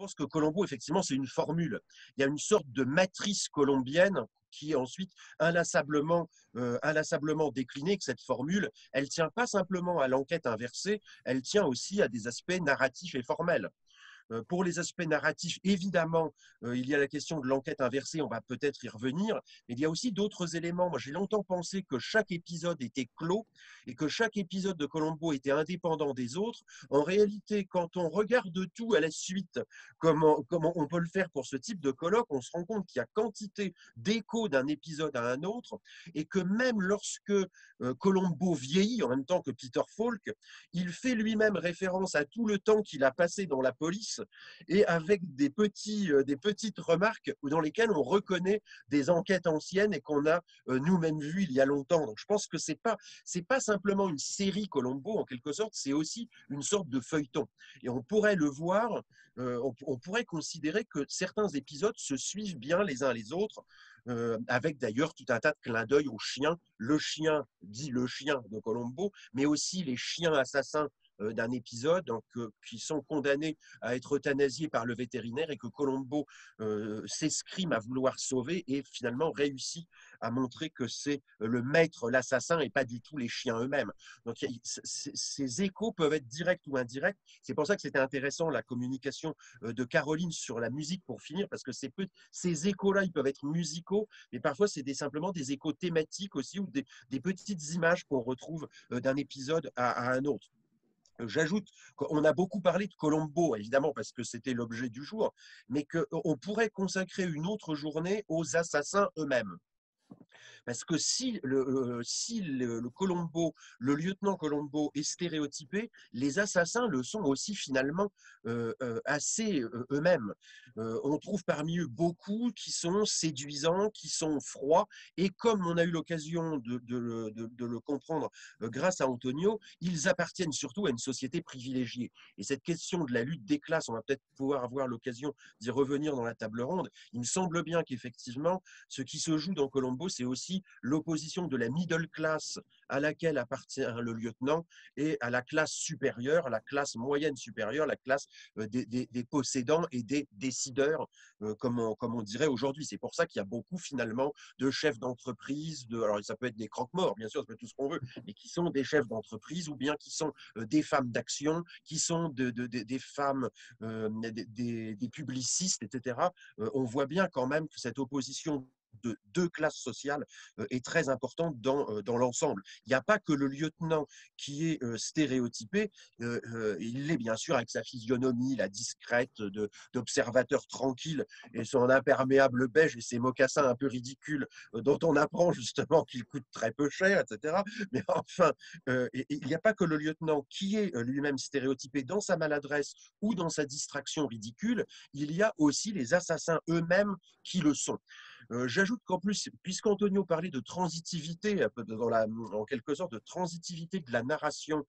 pense que Colombo, effectivement, c'est une formule. Il y a une sorte de matrice colombienne qui est ensuite inlassablement déclinée, que cette formule, elle ne tient pas simplement à l'enquête inversée, elle tient aussi à des aspects narratifs et formels. Pour les aspects narratifs, évidemment, il y a la question de l'enquête inversée, on va peut-être y revenir, mais il y a aussi d'autres éléments. Moi, j'ai longtemps pensé que chaque épisode était clos et que chaque épisode de Colombo était indépendant des autres. En réalité, quand on regarde tout à la suite, comme on peut le faire pour ce type de colloque, on se rend compte qu'il y a quantité d'échos d'un épisode à un autre et que même lorsque Colombo vieillit en même temps que Peter Falk, il fait lui-même référence à tout le temps qu'il a passé dans la police et avec des petites remarques dans lesquelles on reconnaît des enquêtes anciennes et qu'on a nous-mêmes vues il y a longtemps. Donc je pense que c'est pas simplement une série Colombo en quelque sorte, c'est aussi une sorte de feuilleton. Et on pourrait le voir, on pourrait considérer que certains épisodes se suivent bien les uns les autres, avec d'ailleurs tout un tas de clins d'œil aux chiens. Le chien dit le chien de Colombo, mais aussi les chiens assassins d'un épisode donc, qui sont condamnés à être euthanasiés par le vétérinaire et que Colombo s'escrime à vouloir sauver et finalement réussit à montrer que c'est le maître, l'assassin et pas du tout les chiens eux-mêmes. Donc ces échos peuvent être directs ou indirects. C'est pour ça que c'était intéressant la communication de Caroline sur la musique pour finir, parce que ces échos-là, ils peuvent être musicaux, mais parfois c'est simplement des échos thématiques aussi ou des petites images qu'on retrouve d'un épisode à un autre. J'ajoute qu'on a beaucoup parlé de Colombo, évidemment, parce que c'était l'objet du jour, mais qu'on pourrait consacrer une autre journée aux assassins eux-mêmes. Parce que si le Colombo, le lieutenant Colombo est stéréotypé, les assassins le sont aussi finalement assez eux-mêmes. On trouve parmi eux beaucoup qui sont séduisants, qui sont froids, et comme on a eu l'occasion de le comprendre grâce à Antonio, ils appartiennent surtout à une société privilégiée. Et cette question de la lutte des classes, on va peut-être pouvoir avoir l'occasion d'y revenir dans la table ronde, il me semble bien qu'effectivement, ce qui se joue dans Colombo, c'est aussi l'opposition de la middle class à laquelle appartient le lieutenant et à la classe supérieure, la classe moyenne supérieure, la classe des possédants et des décideurs, comme on dirait aujourd'hui. C'est pour ça qu'il y a beaucoup finalement de chefs d'entreprise, alors ça peut être des croque-morts, bien sûr, ça peut être tout ce qu'on veut, mais qui sont des chefs d'entreprise ou bien qui sont des femmes d'action, qui sont des femmes, des publicistes, etc. On voit bien quand même que cette opposition de deux classes sociales est très importante dans l'ensemble. Il n'y a pas que le lieutenant qui est stéréotypé, il l'est bien sûr avec sa physionomie, la discrète d'observateur tranquille et son imperméable beige et ses mocassins un peu ridicules dont on apprend justement qu'ils coûtent très peu cher, etc. Mais enfin, il n'y a pas que le lieutenant qui est lui-même stéréotypé dans sa maladresse ou dans sa distraction ridicule, il y a aussi les assassins eux-mêmes qui le sont. J'ajoute qu'en plus, puisqu'Antonio parlait de transitivité, en quelque sorte de transitivité de la narration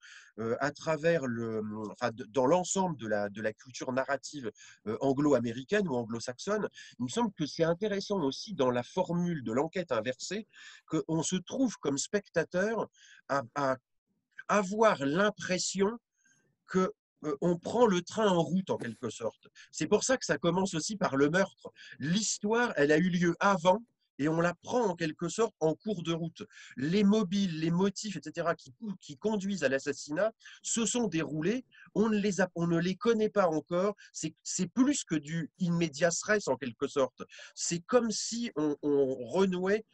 à travers dans l'ensemble de la culture narrative anglo-américaine ou anglo-saxonne, il me semble que c'est intéressant aussi dans la formule de l'enquête inversée qu'on se trouve comme spectateur à avoir l'impression que on prend le train en route en quelque sorte. C'est pour ça que ça commence aussi par le meurtre. L'histoire, elle a eu lieu avant et on la prend en quelque sorte en cours de route. Les mobiles, les motifs, etc., qui conduisent à l'assassinat se sont déroulés, on ne les connaît pas encore, c'est plus que du in medias res en quelque sorte. C'est comme si on renouait,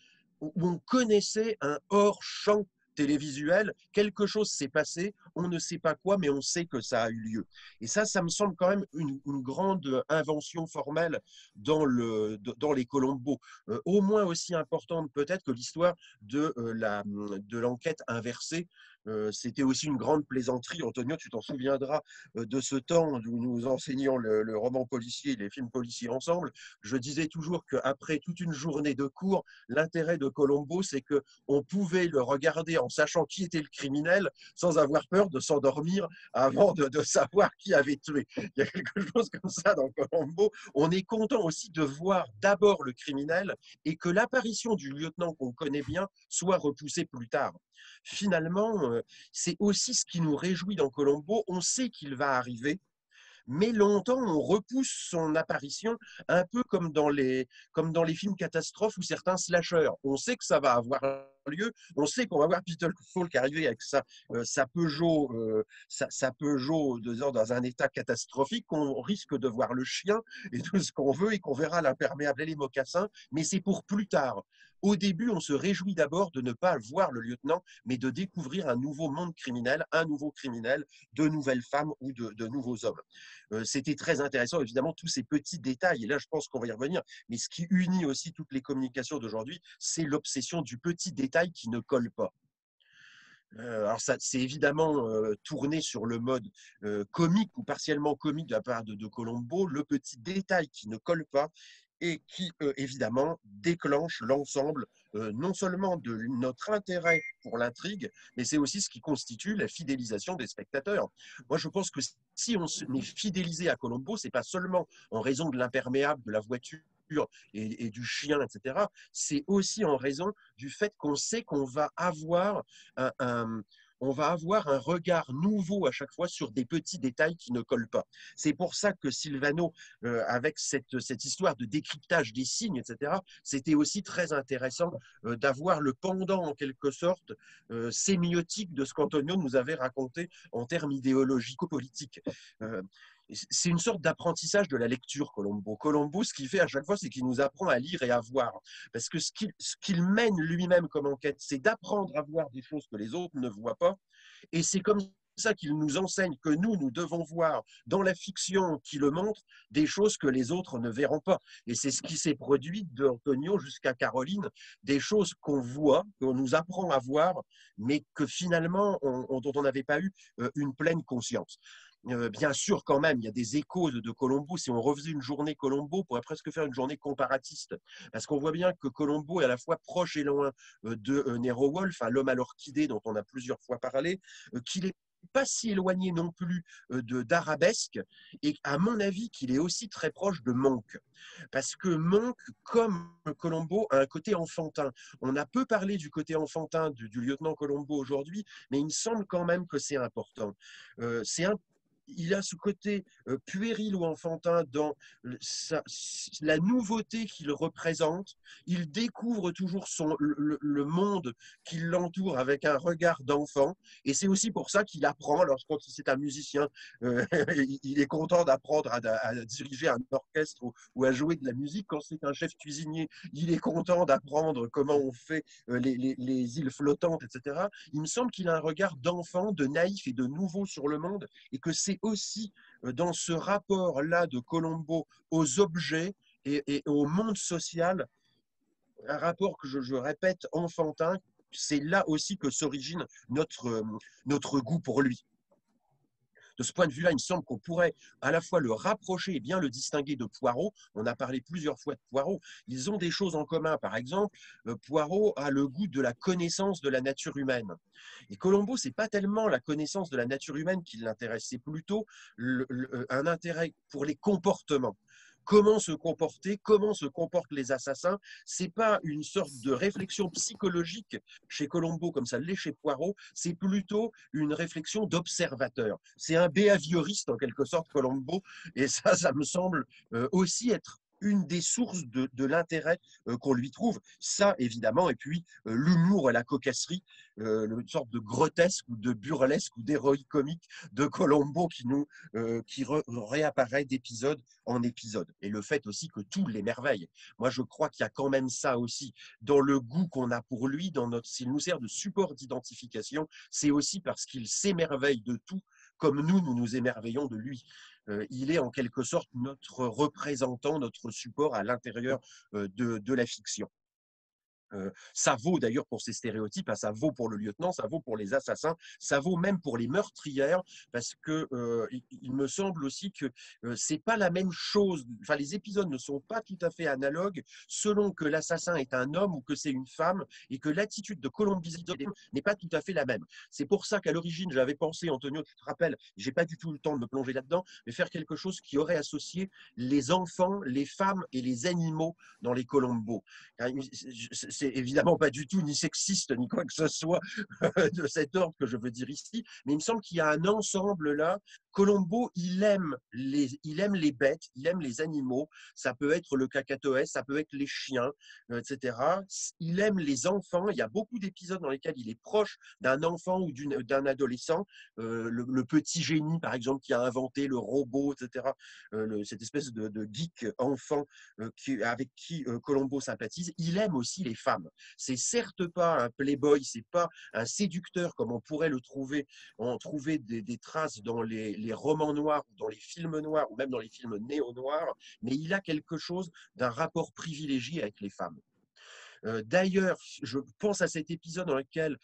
où on connaissait un hors-champ télévisuel, quelque chose s'est passé, on ne sait pas quoi, mais on sait que ça a eu lieu. Et ça me semble quand même une grande invention formelle dans les Colombo, au moins aussi importante peut-être que l'histoire de l'enquête inversée. C'était aussi une grande plaisanterie. Antonio, tu t'en souviendras de ce temps où nous enseignions le roman policier et les films policiers ensemble. Je disais toujours qu'après toute une journée de cours, l'intérêt de Colombo, c'est qu'on pouvait le regarder en sachant qui était le criminel, sans avoir peur de s'endormir avant de savoir qui avait tué. Il y a quelque chose comme ça dans Colombo. On est content aussi de voir d'abord le criminel et que l'apparition du lieutenant qu'on connaît bien soit repoussée plus tard. Finalement, c'est aussi ce qui nous réjouit dans Colombo. On sait qu'il va arriver, mais longtemps on repousse son apparition, un peu comme dans les films catastrophes ou certains slashers. On sait que ça va avoir lieu, on sait qu'on va voir Peter Falk arriver avec sa Peugeot, sa Peugeot dans un état catastrophique, qu'on risque de voir le chien et tout ce qu'on veut et qu'on verra l'imperméable et les mocassins, mais c'est pour plus tard. Au début, on se réjouit d'abord de ne pas voir le lieutenant, mais de découvrir un nouveau monde criminel, un nouveau criminel, de nouvelles femmes ou de nouveaux hommes. C'était très intéressant, évidemment, tous ces petits détails, et là, je pense qu'on va y revenir, mais ce qui unit aussi toutes les communications d'aujourd'hui, c'est l'obsession du petit détail qui ne colle pas. Alors, c'est évidemment tourné sur le mode comique ou partiellement comique de la part de Colombo, le petit détail qui ne colle pas et qui, évidemment, déclenche l'ensemble, non seulement de notre intérêt pour l'intrigue, mais c'est aussi ce qui constitue la fidélisation des spectateurs. Moi, je pense que si on est fidélisé à Colombo, c'est pas seulement en raison de l'imperméable, de la voiture, et du chien, etc. C'est aussi en raison du fait qu'on sait qu'on va avoir un, un, on va avoir un regard nouveau à chaque fois sur des petits détails qui ne collent pas. C'est pour ça que Silvano, avec cette histoire de décryptage des signes, etc., c'était aussi très intéressant d'avoir le pendant, en quelque sorte, sémiotique de ce qu'Antonio nous avait raconté en termes idéologico-politiques. C'est une sorte d'apprentissage de la lecture, Colombo. Colombo, ce qu'il fait à chaque fois, c'est qu'il nous apprend à lire et à voir. Parce que ce qu'il mène lui-même comme enquête, c'est d'apprendre à voir des choses que les autres ne voient pas. Et c'est comme ça qu'il nous enseigne que nous devons voir dans la fiction qui le montre des choses que les autres ne verront pas. Et c'est ce qui s'est produit d'Antonio jusqu'à Caroline, des choses qu'on voit, qu'on nous apprend à voir, mais que finalement, dont on n'avait pas eu une pleine conscience. Bien sûr, quand même, il y a des échos de Colombo. Si on refaisait une journée Colombo, on pourrait presque faire une journée comparatiste. Parce qu'on voit bien que Colombo est à la fois proche et loin de Nero Wolfe, l'homme à l'orchidée dont on a plusieurs fois parlé, qu'il est pas si éloigné non plus d'Arabesque, et à mon avis qu'il est aussi très proche de Monk. Parce que Monk, comme Colombo, a un côté enfantin. On a peu parlé du côté enfantin du lieutenant Colombo aujourd'hui, mais il me semble quand même que c'est important. C'est un Il a ce côté puéril ou enfantin dans la nouveauté qu'il représente. Il découvre toujours le monde qui l'entoure avec un regard d'enfant. Et c'est aussi pour ça qu'il apprend, alors quand c'est un musicien, il est content d'apprendre à diriger un orchestre ou à jouer de la musique. Quand c'est un chef cuisinier, il est content d'apprendre comment on fait les îles flottantes, etc. Il me semble qu'il a un regard d'enfant, de naïf et de nouveau sur le monde, et que c'est aussi dans ce rapport-là de Colombo aux objets et au monde social, un rapport que je répète enfantin, c'est là aussi que s'origine notre goût pour lui. De ce point de vue-là, il me semble qu'on pourrait à la fois le rapprocher et bien le distinguer de Poirot. On a parlé plusieurs fois de Poirot. Ils ont des choses en commun. Par exemple, Poirot a le goût de la connaissance de la nature humaine. Et Colombo, ce n'est pas tellement la connaissance de la nature humaine qui l'intéresse, c'est plutôt un intérêt pour les comportements. Comment se comporter, comment se comportent les assassins. Ce n'est pas une sorte de réflexion psychologique chez Colombo comme ça l'est chez Poirot, c'est plutôt une réflexion d'observateur. C'est un behavioriste en quelque sorte, Colombo, et ça me semble aussi être une des sources de l'intérêt qu'on lui trouve. Ça, évidemment, et puis l'humour et la cocasserie, une sorte de grotesque ou de burlesque ou d'héroïque comique de Colombo qui réapparaît d'épisode en épisode. Et le fait aussi que tout l'émerveille. Moi, je crois qu'il y a quand même ça aussi dans le goût qu'on a pour lui, s'il nous sert de support d'identification, c'est aussi parce qu'il s'émerveille de tout, comme nous nous émerveillons de lui. Il est en quelque sorte notre représentant, notre support à l'intérieur de la fiction. Ça vaut d'ailleurs pour ces stéréotypes, ça vaut pour le lieutenant, ça vaut pour les assassins, ça vaut même pour les meurtrières, parce que il me semble aussi que c'est pas la même chose. Enfin, les épisodes ne sont pas tout à fait analogues selon que l'assassin est un homme ou que c'est une femme, et que l'attitude de Colombizzi n'est pas tout à fait la même. C'est pour ça qu'à l'origine, j'avais pensé, Antonio, tu te rappelles, j'ai pas du tout le temps de me plonger là-dedans, mais faire quelque chose qui aurait associé les enfants, les femmes et les animaux dans les Colombo. C'est évidemment pas du tout ni sexiste ni quoi que ce soit de cet ordre que je veux dire ici, mais il me semble qu'il y a un ensemble là Colombo, il aime les bêtes, il aime les animaux. Ça peut être le cacatoès, ça peut être les chiens, etc. Il aime les enfants. Il y a beaucoup d'épisodes dans lesquels il est proche d'un enfant ou d'un adolescent. Le petit génie, par exemple, qui a inventé le robot, etc. Cette espèce de geek enfant avec qui Colombo sympathise. Il aime aussi les femmes. C'est certes pas un playboy, c'est pas un séducteur comme on pourrait le trouver, on trouvait des traces dans les romans noirs, dans les films noirs ou même dans les films néo-noirs, mais il a quelque chose d'un rapport privilégié avec les femmes. D'ailleurs, je pense à cet épisode dans lequel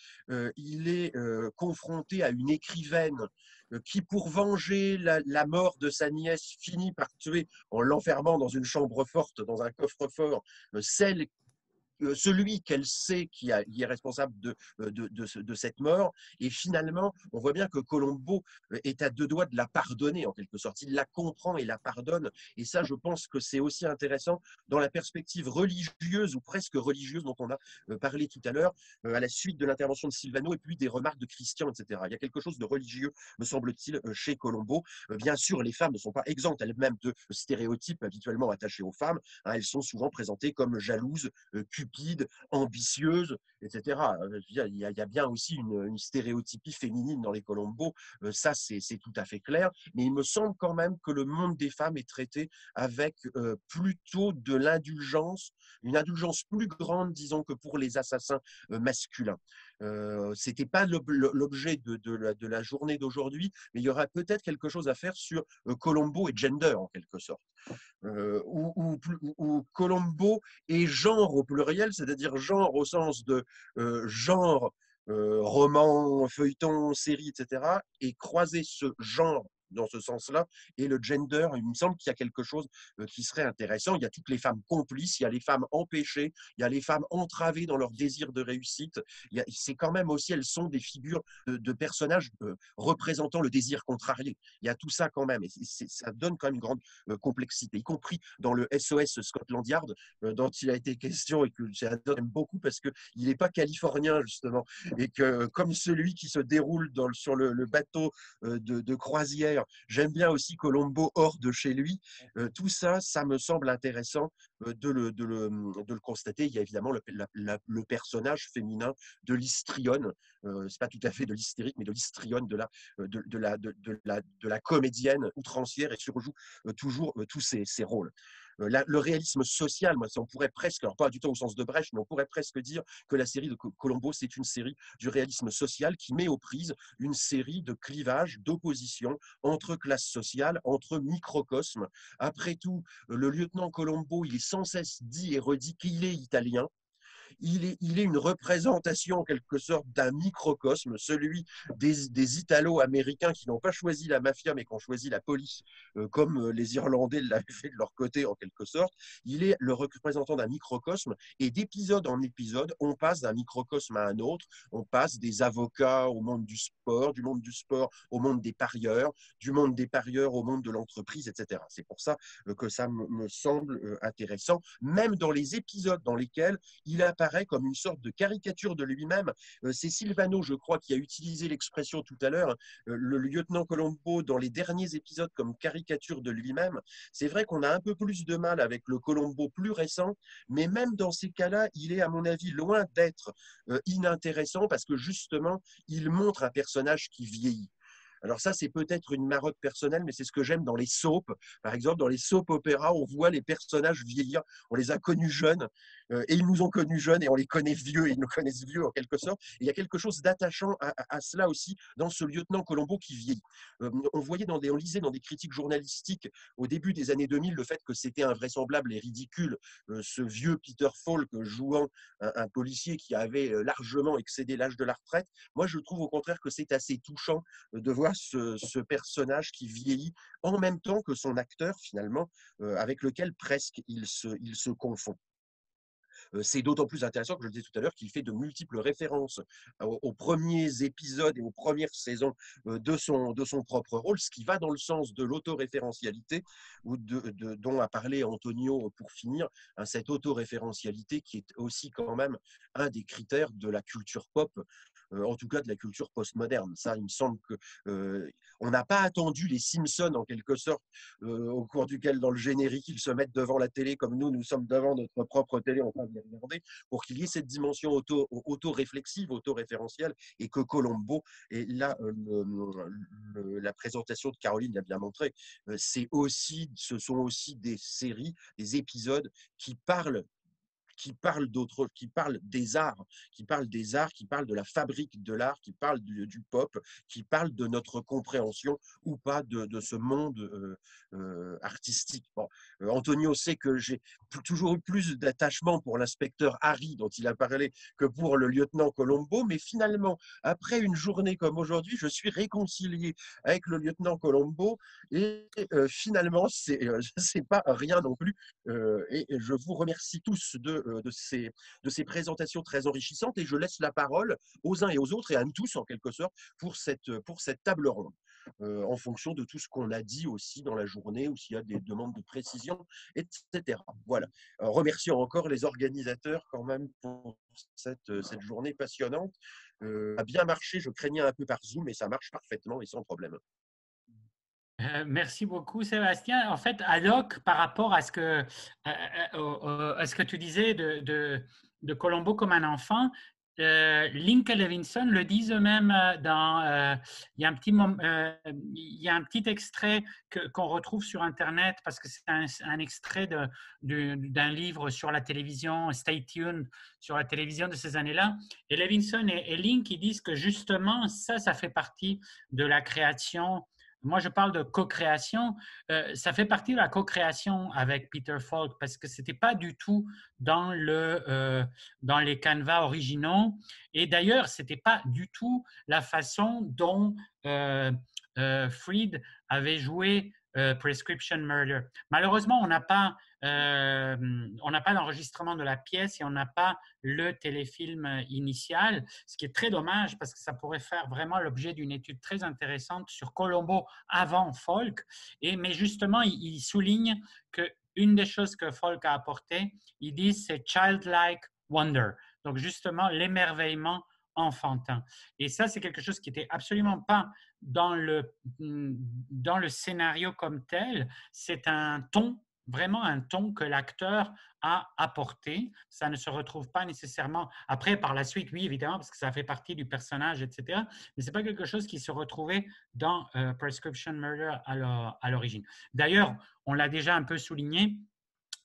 il est confronté à une écrivaine qui, pour venger la mort de sa nièce, finit par tuer en l'enfermant dans une chambre forte, dans un coffre-fort, celle celui qu'elle sait qui est responsable de cette mort. Et finalement, on voit bien que Colombo est à deux doigts de la pardonner, en quelque sorte. Il la comprend et la pardonne. Et ça, je pense que c'est aussi intéressant dans la perspective religieuse ou presque religieuse dont on a parlé tout à l'heure, à la suite de l'intervention de Silvano et puis des remarques de Christian, etc. Il y a quelque chose de religieux, me semble-t-il, chez Colombo. Bien sûr, les femmes ne sont pas exemptes elles-mêmes de stéréotypes habituellement attachés aux femmes. Elles sont souvent présentées comme jalouses, cupide, ambitieuse, etc. Il y a bien aussi une stéréotypie féminine dans les Colombo, ça c'est tout à fait clair, mais il me semble quand même que le monde des femmes est traité avec plutôt de l'indulgence, une indulgence plus grande, disons, que pour les assassins masculins. C'était pas l'objet de la journée d'aujourd'hui, mais il y aura peut-être quelque chose à faire sur Colombo et gender, en quelque sorte. Ou Colombo et genre au pluriel, c'est-à-dire genre au sens de genre, roman, feuilleton, série, etc., et croiser ce genre dans ce sens-là, et le gender, il me semble qu'il y a quelque chose qui serait intéressant. Il y a toutes les femmes complices, il y a les femmes empêchées, il y a les femmes entravées dans leur désir de réussite. C'est quand même aussi, elles sont des figures de personnages représentant le désir contrarié. Il y a tout ça quand même, et ça donne quand même une grande complexité, y compris dans le SOS Scotland Yard, dont il a été question et que j'aime beaucoup parce qu'il n'est pas californien, justement, et que comme celui qui se déroule sur le bateau de croisière, j'aime bien aussi Colombo hors de chez lui. Tout ça, ça me semble intéressant de le constater. Il y a évidemment le personnage féminin de l'histrione, c'est pas tout à fait de l'hystérique, mais de l'histrione, de la comédienne outrancière, et surjoue toujours tous ces rôles. Le réalisme social, moi, on pourrait presque, alors pas du tout au sens de Brecht, mais on pourrait presque dire que la série de Colombo, c'est une série du réalisme social qui met aux prises une série de clivages, d'oppositions entre classes sociales, entre microcosmes. Après tout, le lieutenant Colombo, il est sans cesse dit et redit qu'il est italien. Il est une représentation en quelque sorte d'un microcosme, celui des Italo-Américains qui n'ont pas choisi la mafia mais qui ont choisi la police, comme les Irlandais l'avaient fait de leur côté en quelque sorte. Il est le représentant d'un microcosme, et d'épisode en épisode, on passe d'un microcosme à un autre, on passe des avocats au monde du sport, du monde du sport au monde des parieurs, du monde des parieurs au monde de l'entreprise, etc. C'est pour ça que ça me semble intéressant, même dans les épisodes dans lesquels il apparaît comme une sorte de caricature de lui-même. C'est Silvano, je crois, qui a utilisé l'expression tout à l'heure, le lieutenant Colombo dans les derniers épisodes comme caricature de lui-même. C'est vrai qu'on a un peu plus de mal avec le Colombo plus récent, mais même dans ces cas-là, il est à mon avis loin d'être inintéressant, parce que justement, il montre un personnage qui vieillit. Alors ça, c'est peut-être une marotte personnelle, mais c'est ce que j'aime dans les soaps. Par exemple, dans les soap opéras, on voit les personnages vieillir. On les a connus jeunes, et ils nous ont connus jeunes, et on les connaît vieux, et ils nous connaissent vieux en quelque sorte. Et il y a quelque chose d'attachant à cela aussi dans ce lieutenant Colombo qui vieillit. On lisait dans des critiques journalistiques au début des années 2000 le fait que c'était invraisemblable et ridicule, ce vieux Peter Falk jouant un policier qui avait largement excédé l'âge de la retraite. Moi, je trouve au contraire que c'est assez touchant de voir ce personnage qui vieillit en même temps que son acteur, finalement, avec lequel presque il se confond. C'est d'autant plus intéressant que je le disais tout à l'heure qu'il fait de multiples références aux premiers épisodes et aux premières saisons de son propre rôle, ce qui va dans le sens de l'autoréférentialité, dont a parlé Antonio pour finir, cette autoréférentialité qui est aussi quand même un des critères de la culture pop, en tout cas de la culture postmoderne. Ça, il me semble que on n'a pas attendu les Simpsons, en quelque sorte, au cours duquel, dans le générique, ils se mettent devant la télé comme nous sommes devant notre propre télé en train de les regarder, pour qu'il y ait cette dimension auto-réflexive, auto-référentielle, et que Colombo, et là, la présentation de Caroline l'a bien montré, ce sont aussi des séries, des épisodes qui parlent des arts, qui parlent de la fabrique de l'art, qui parlent du pop, qui parlent de notre compréhension ou pas de ce monde artistique. Bon, Antonio sait que j'ai toujours eu plus d'attachement pour l'inspecteur Harry dont il a parlé que pour le lieutenant Colombo, mais finalement, après une journée comme aujourd'hui, je suis réconcilié avec le lieutenant Colombo et finalement, c'est pas rien non plus. Et je vous remercie tous de ces présentations très enrichissantes et je laisse la parole aux uns et aux autres et à nous tous en quelque sorte pour cette table ronde en fonction de tout ce qu'on a dit aussi dans la journée ou s'il y a des demandes de précision, etc. Voilà. Remercions encore les organisateurs quand même pour cette journée passionnante. A bien marché, je craignais un peu par Zoom mais ça marche parfaitement et sans problème. Merci beaucoup, Sébastien. En fait, Alok, par rapport à ce que tu disais de Colombo comme un enfant, Link et Levinson le disent eux-mêmes il y a il y a un petit extrait qu'on retrouve sur Internet parce que c'est un extrait d'un livre sur la télévision, Stay Tuned, sur la télévision de ces années-là. Et Levinson et Link, ils disent que justement, ça fait partie de la création. Moi, je parle de co-création. Ça fait partie de la co-création avec Peter Falk parce que ce n'était pas du tout dans les canevas originaux. Et d'ailleurs, ce n'était pas du tout la façon dont Fried avait joué Prescription Murder. Malheureusement, on n'a pas l'enregistrement de la pièce et on n'a pas le téléfilm initial, ce qui est très dommage parce que ça pourrait faire vraiment l'objet d'une étude très intéressante sur Colombo avant Falk. Mais justement, il souligne qu'une des choses que Falk a apporté, il dit c'est childlike wonder. Donc justement, l'émerveillement enfantin. Et ça, c'est quelque chose qui n'était absolument pas dans le scénario comme tel. C'est un ton, vraiment un ton que l'acteur a apporté. Ça ne se retrouve pas nécessairement après, par la suite, oui, évidemment, parce que ça fait partie du personnage, etc. Mais ce n'est pas quelque chose qui se retrouvait dans Prescription Murder à l'origine. D'ailleurs, on l'a déjà un peu souligné,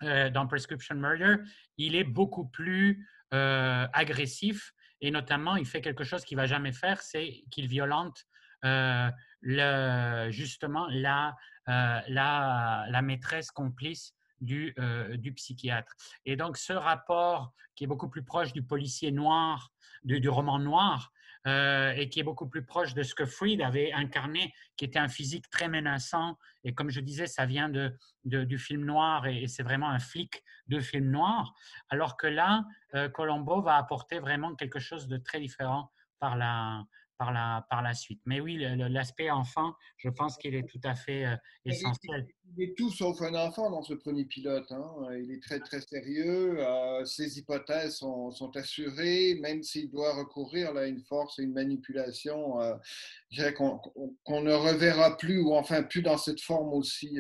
dans Prescription Murder, il est beaucoup plus agressif et notamment, il fait quelque chose qu'il ne va jamais faire, c'est qu'il violente justement la maîtresse complice du psychiatre. Et donc, ce rapport qui est beaucoup plus proche du policier noir, du roman noir, et qui est beaucoup plus proche de ce que Fried avait incarné, qui était un physique très menaçant. Et comme je disais, ça vient du film noir et c'est vraiment un flic de film noir. Alors que là, Colombo va apporter vraiment quelque chose de très différent par la suite. Mais oui, l'aspect enfant, je pense qu'il est tout à fait essentiel. Il est tout sauf un enfant dans ce premier pilote, hein. Il est très très sérieux. Ses hypothèses sont assurées, même s'il doit recourir là, à une force et une manipulation je dirais qu'on ne reverra plus, ou enfin plus dans cette forme aussi.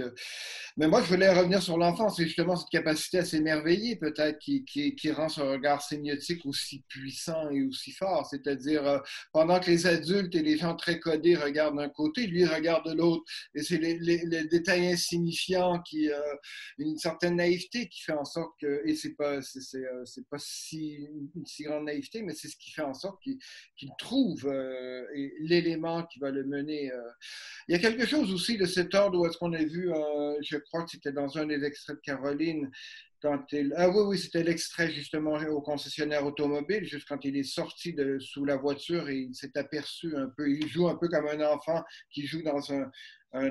Mais moi, je voulais revenir sur l'enfant. C'est justement cette capacité à s'émerveiller, peut-être, qui rend ce regard sémiotique aussi puissant et aussi fort. C'est-à-dire, pendant que les adultes et les gens très codés regardent d'un côté, lui regarde de l'autre. Et c'est les détails insignifiants, une certaine naïveté qui fait en sorte que, et c'est pas une si grande naïveté, mais c'est ce qui fait en sorte qu'il trouve l'élément qui va le mener. Il y a quelque chose aussi de cet ordre où est-ce qu'on a vu, je crois que c'était dans un des extraits de Caroline, oui, c'était l'extrait justement au concessionnaire automobile, juste quand il est sorti sous la voiture et il s'est aperçu un peu, il joue un peu comme un enfant qui joue dans un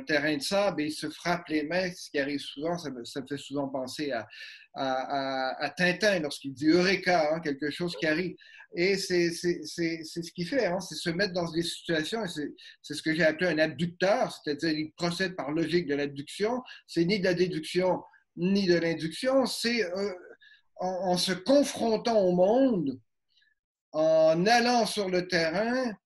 terrain de sable et il se frappe les mains, ce qui arrive souvent, ça me fait souvent penser à Tintin lorsqu'il dit Eureka, hein, quelque chose qui arrive. Et c'est ce qu'il fait, hein, c'est se mettre dans des situations, et c'est ce que j'ai appelé un abducteur, c'est-à-dire il procède par logique de l'abduction, c'est ni de la déduction ni de l'induction, c'est en se confrontant au monde, en allant sur le terrain,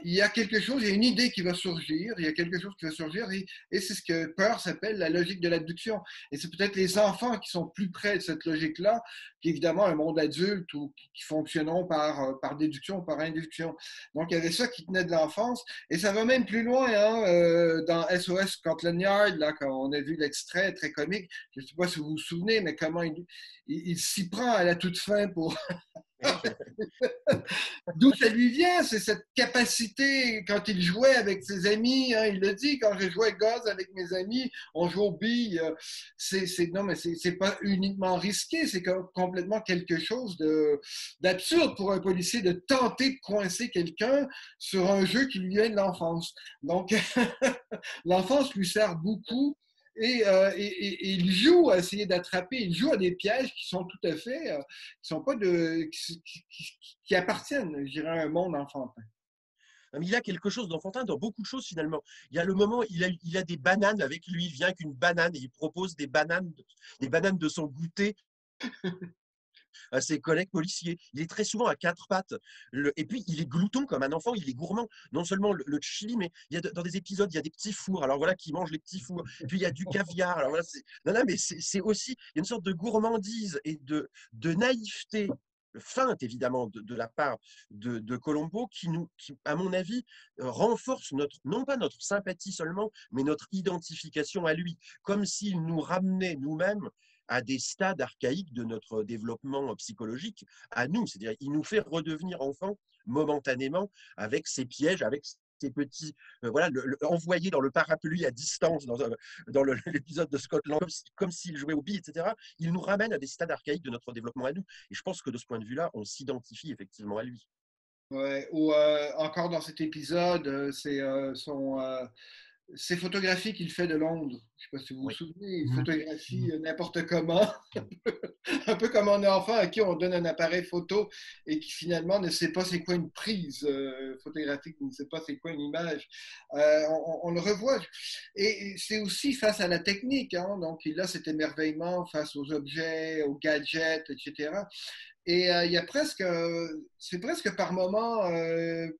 il y a quelque chose, il y a une idée qui va surgir, il y a quelque chose qui va surgir, et c'est ce que Peirce s'appelle la logique de l'abduction. Et c'est peut-être les enfants qui sont plus près de cette logique-là, qui évidemment un monde adulte ou qui fonctionnent par déduction, par induction. Donc il y avait ça qui tenait de l'enfance, et ça va même plus loin, hein, dans SOS Scotland Yard, là, quand on a vu l'extrait très comique, je ne sais pas si vous vous souvenez, mais comment il s'y prend à la toute fin pour d'où ça lui vient, c'est cette capacité, quand il jouait avec ses amis, hein, il le dit, quand je jouais gosse avec mes amis, on joue aux billes, non, mais c'est pas uniquement risqué, c'est complètement quelque chose d'absurde pour un policier de tenter de coincer quelqu'un sur un jeu qui lui vient de l'enfance. Donc, l'enfance lui sert beaucoup. Et il joue à essayer d'attraper, il joue à des pièges qui sont tout à fait, qui sont pas qui appartiennent, je dirais, à un monde enfantin. Mais il a quelque chose d'enfantin dans beaucoup de choses finalement. Il y a le moment, il a des bananes avec lui, il vient avec une banane et il propose des bananes de son goûter à ses collègues policiers. Il est très souvent à quatre pattes. Et puis, il est glouton comme un enfant, il est gourmand. Non seulement le chili, mais dans des épisodes, il y a des petits fours. Alors voilà, qui mange les petits fours. Puis il y a du caviar. Alors voilà, non, mais c'est aussi il y a une sorte de gourmandise et de naïveté feinte, évidemment, de la part de Colombo, qui, à mon avis, renforce non pas notre sympathie seulement, mais notre identification à lui, comme s'il nous ramenait nous-mêmes à des stades archaïques de notre développement psychologique, à nous. C'est-à-dire, il nous fait redevenir enfants momentanément avec ses pièges, avec ces petits, voilà, envoyés dans le parapluie à distance dans l'épisode de Scotland, comme s'il jouait au billes, etc. Il nous ramène à des stades archaïques de notre développement à nous. Et je pense que de ce point de vue-là, on s'identifie effectivement à lui. Ouais, ou encore dans cet épisode, c'est ces photographies qu'il fait de Londres. Je ne sais pas si vous vous Oui. souvenez, il photographie n'importe comment, un peu comme un enfant à qui on donne un appareil photo et qui finalement ne sait pas c'est quoi une prise photographique, ne sait pas c'est quoi une image. On le revoit. Et c'est aussi face à la technique. Hein, donc il a cet émerveillement face aux objets, aux gadgets, etc. Et il y a c'est presque par moments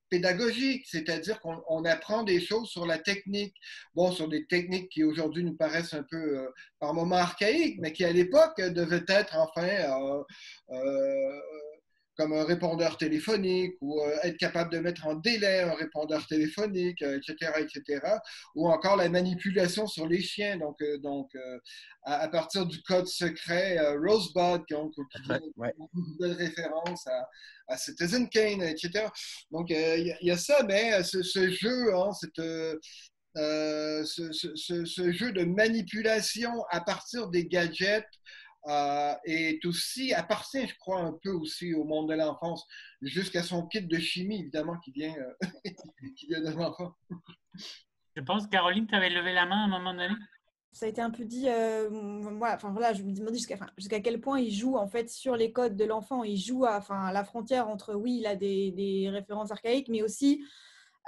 pédagogique, c'est-à-dire qu'on apprend des choses sur la technique, bon, sur des techniques qui aujourd'hui nous paraissent un peu par moments archaïques, mais qui à l'époque devaient être enfin euh, comme un répondeur téléphonique ou être capable de mettre en délai un répondeur téléphonique, etc., etc., ou encore la manipulation sur les chiens. À partir du code secret Rosebud, qui vient Ouais. de référence à Citizen Kane, etc. Donc, il y a ça, mais ce jeu, hein, ce jeu de manipulation à partir des gadgets est aussi, appartient, je crois, un peu aussi au monde de l'enfance, jusqu'à son kit de chimie, évidemment, qui vient de l'enfant. Je pense, Caroline, tu avais levé la main à un moment donné. Ça a été un peu dit, voilà, je me demandais jusqu'à quel point il joue en fait sur les codes de l'enfant. Il joue à la frontière entre, oui, il a des références archaïques, mais aussi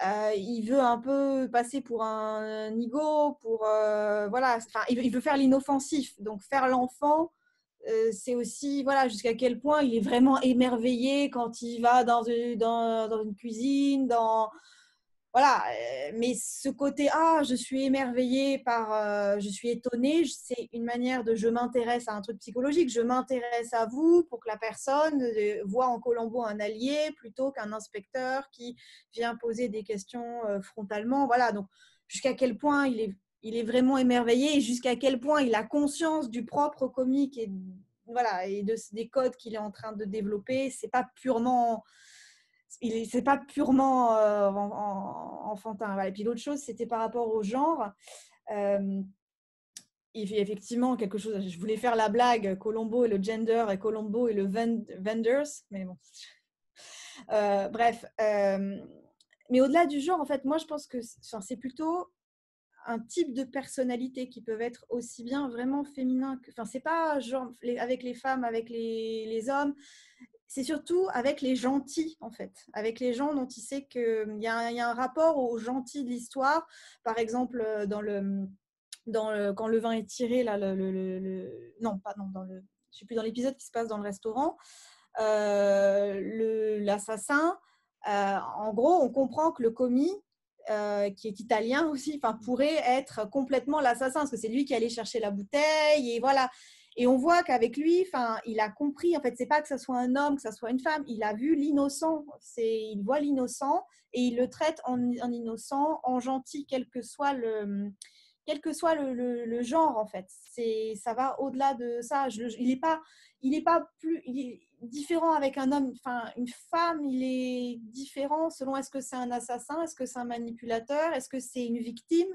il veut un peu passer pour un ego, voilà, il veut faire l'inoffensif. Donc faire l'enfant, c'est aussi, voilà, jusqu'à quel point il est vraiment émerveillé quand il va dans une cuisine, voilà, mais ce côté, je suis émerveillée je suis étonnée, c'est une manière je m'intéresse à un truc psychologique, je m'intéresse à vous pour que la personne voit en Colombo un allié plutôt qu'un inspecteur qui vient poser des questions frontalement. Voilà, donc jusqu'à quel point il est vraiment émerveillé et jusqu'à quel point il a conscience du propre comique et, voilà, et des codes qu'il est en train de développer. C'est pas purement enfantin. Voilà. Et puis l'autre chose, c'était par rapport au genre. Il fait effectivement quelque chose. Je voulais faire la blague Colombo et le gender et Colombo et le vendors, mais bon. Bref. Mais au-delà du genre, en fait, moi, je pense que c'est plutôt un type de personnalité qui peuvent être aussi bien vraiment féminin que. Enfin, c'est pas genre avec les femmes, avec les hommes. C'est surtout avec les gentils, en fait, avec les gens dont il sait qu'il y a un rapport aux gentils de l'histoire. Par exemple, quand le vin est tiré, là, non, pas non, je ne sais plus, dans l'épisode qui se passe dans le restaurant, l'assassin, en gros, on comprend que le commis, qui est italien aussi, pourrait être complètement l'assassin, parce que c'est lui qui allait chercher la bouteille, et voilà. Et on voit qu'avec lui, il a compris, en fait, c'est pas que ce soit un homme, que ce soit une femme, il a vu l'innocent, il voit l'innocent, et il le traite en innocent, en gentil, quel que soit le genre, en fait. Ça va au-delà de ça. Il est pas plus il est différent avec un homme. Une femme, il est différent selon est-ce que c'est un assassin, est-ce que c'est un manipulateur, est-ce que c'est une victime,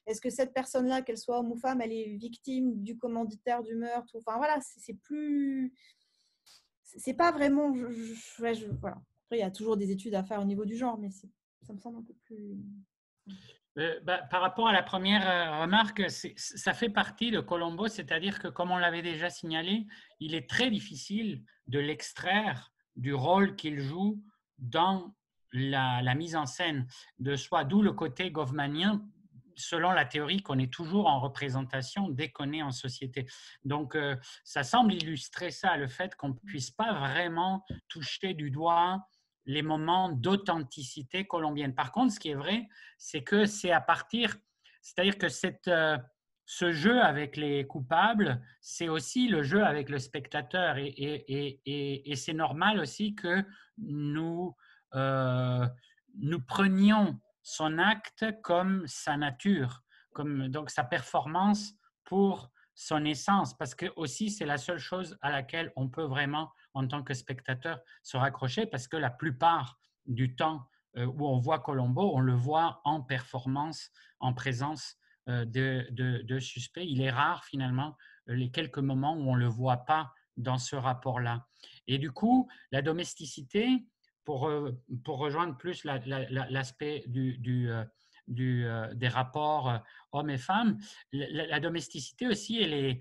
est-ce que cette personne-là, qu'elle soit homme ou femme, elle est victime du commanditaire du meurtre. Voilà, c'est plus. C'est pas vraiment. Voilà. Après, il y a toujours des études à faire au niveau du genre, mais ça me semble un peu plus. Par rapport à la première remarque, ça fait partie de Colombo, c'est-à-dire que, comme on l'avait déjà signalé, il est très difficile de l'extraire du rôle qu'il joue dans la mise en scène de soi, d'où le côté goffmanien, selon la théorie qu'on est toujours en représentation dès qu'on est en société. Donc, ça semble illustrer ça, le fait qu'on ne puisse pas vraiment toucher du doigt les moments d'authenticité colombienne. Par contre, ce qui est vrai, c'est que c'est à partir, c'est-à-dire que ce jeu avec les coupables, c'est aussi le jeu avec le spectateur, et c'est normal aussi que nous prenions son acte comme sa nature, donc sa performance pour son essence, parce que aussi c'est la seule chose à laquelle on peut vraiment, en tant que spectateur, se raccrocher, parce que la plupart du temps où on voit Colombo, on le voit en performance, en présence de suspects. Il est rare finalement les quelques moments où on ne le voit pas dans ce rapport-là. Et du coup, la domesticité, pour rejoindre plus l'aspect des rapports hommes et femmes, la domesticité aussi, elle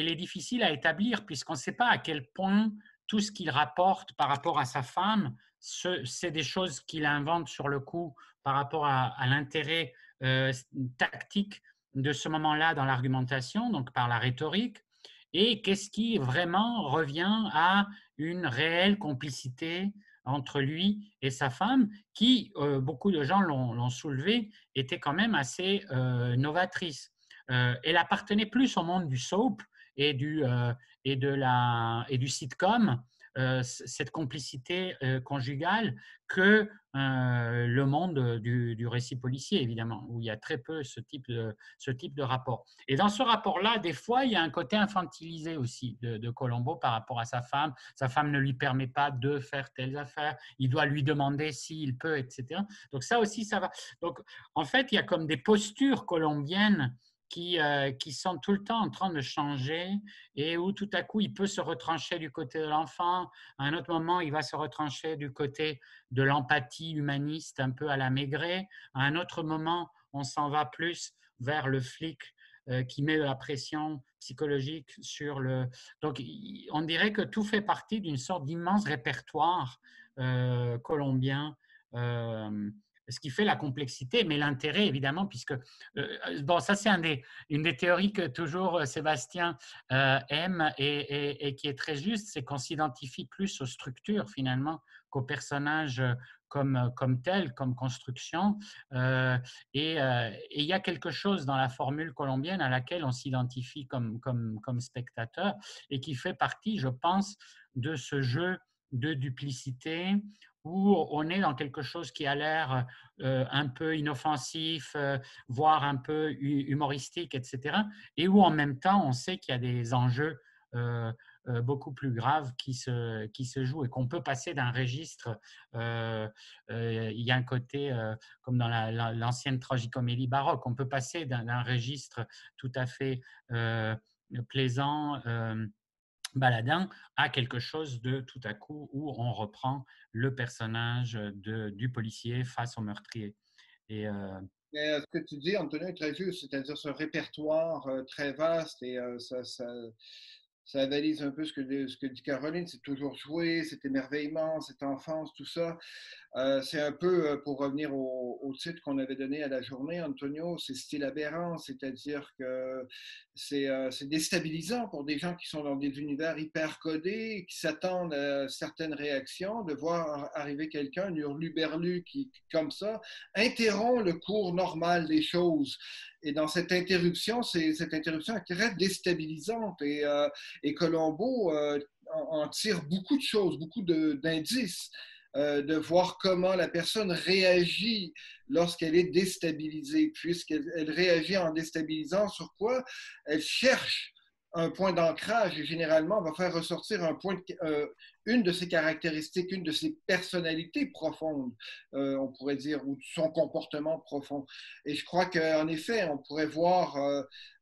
est difficile à établir, puisqu'on ne sait pas à quel point tout ce qu'il rapporte par rapport à sa femme, c'est des choses qu'il invente sur le coup par rapport à l'intérêt tactique de ce moment-là dans l'argumentation, donc par la rhétorique, et qu'est-ce qui vraiment revient à une réelle complicité entre lui et sa femme, qui, beaucoup de gens l'ont soulevé, était quand même assez novatrice. Elle appartenait plus au monde du soap et du sitcom, cette complicité conjugale, que le monde du récit policier, évidemment, où il y a très peu ce type de rapport. Et dans ce rapport-là, des fois, il y a un côté infantilisé aussi de Colombo par rapport à sa femme. Sa femme ne lui permet pas de faire telles affaires. Il doit lui demander s'il peut, etc. Donc ça aussi, ça va. Donc, en fait, il y a comme des postures colombiennes qui sont tout le temps en train de changer, et où tout à coup, il peut se retrancher du côté de l'enfant. À un autre moment, il va se retrancher du côté de l'empathie humaniste, un peu à la Maigret. À un autre moment, on s'en va plus vers le flic qui met de la pression psychologique sur le… Donc, on dirait que tout fait partie d'une sorte d'immense répertoire colombien, ce qui fait la complexité, mais l'intérêt, évidemment, puisque… bon, ça, c'est une des théories que toujours Sébastien aime, et qui est très juste, c'est qu'on s'identifie plus aux structures, finalement, qu'aux personnages comme tel, comme construction. Et il y a quelque chose dans la formule colombienne à laquelle on s'identifie comme spectateur, et qui fait partie, je pense, de ce jeu de duplicité, où on est dans quelque chose qui a l'air un peu inoffensif, voire un peu humoristique, etc. Et où en même temps, on sait qu'il y a des enjeux beaucoup plus graves qui se jouent, et qu'on peut passer d'un registre… il y a un côté, comme dans l'ancienne tragicomédie baroque, on peut passer d'un registre tout à fait plaisant, baladin, à quelque chose de tout à coup où on reprend le personnage du policier face au meurtrier. Et, Mais ce que tu dis, Antonio, est très juste, c'est-à-dire ce répertoire très vaste, et ça analyse un peu ce que dit Caroline, c'est toujours jouer, cet émerveillement, cette enfance, tout ça. C'est un peu, pour revenir au titre qu'on avait donné à la journée, Antonio, c'est style aberrant, c'est-à-dire que c'est déstabilisant pour des gens qui sont dans des univers hyper codés, qui s'attendent à certaines réactions, de voir arriver quelqu'un, un hurluberlu qui, comme ça, interrompt le cours normal des choses. Et dans cette interruption est très déstabilisante. Et Colombo en tire beaucoup de choses, beaucoup d'indices. De voir comment la personne réagit lorsqu'elle est déstabilisée, puisqu'elle réagit en déstabilisant sur quoi elle cherche un point d'ancrage et généralement va faire ressortir une de ses caractéristiques, une de ses personnalités profondes, on pourrait dire, ou son comportement profond. Et je crois qu'en effet, on pourrait voir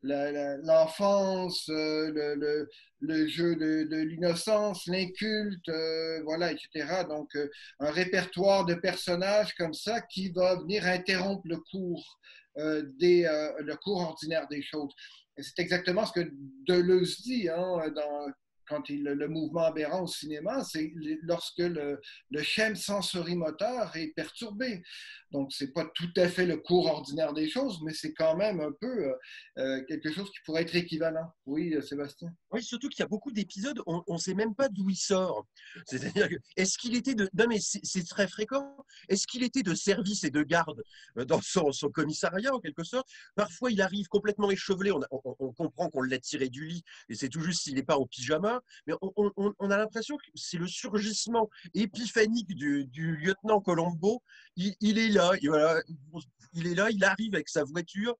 l'enfance, le jeu de l'innocence, l'inculte, voilà, etc. Donc, un répertoire de personnages comme ça qui va venir interrompre le cours ordinaire des choses. C'est exactement ce que Deleuze dit quand le mouvement aberrant au cinéma, c'est lorsque le schème sensorimoteur est perturbé. Donc, ce n'est pas tout à fait le cours ordinaire des choses, mais c'est quand même un peu quelque chose qui pourrait être équivalent. Oui, Sébastien? Oui, surtout qu'il y a beaucoup d'épisodes, on ne sait même pas d'où il sort. C'est-à-dire, est-ce qu'il était de… Non, mais c'est très fréquent. Est-ce qu'il était de service et de garde dans son commissariat, en quelque sorte? Parfois, il arrive complètement échevelé. On comprend qu'on l'a tiré du lit, et c'est tout juste s'il n'est pas en pyjama. Mais on a l'impression que c'est le surgissement épiphanique du lieutenant Colombo. Il est là, et voilà, il est là, il arrive avec sa voiture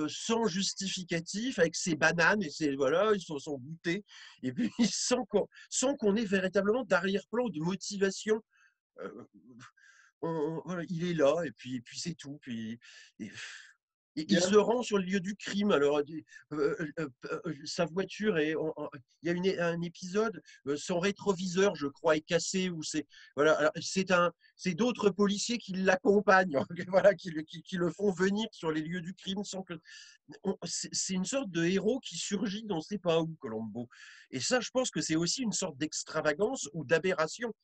sans justificatif, avec ses bananes et voilà, ils sont goûtés. Et puis, sans qu'on ait véritablement d'arrière-plan, de motivation. Euh, voilà, il est là, et puis c'est tout. Et il se rend sur le lieu du crime. Alors, sa voiture il y a un épisode, son rétroviseur, je crois, est cassé. Voilà, c'est d'autres policiers qui l'accompagnent, voilà, qui le font venir sur les lieux du crime sans que. C'est une sorte de héros qui surgit d'on ne sait pas où, Colombo. Et ça, je pense que c'est aussi une sorte d'extravagance ou d'aberration.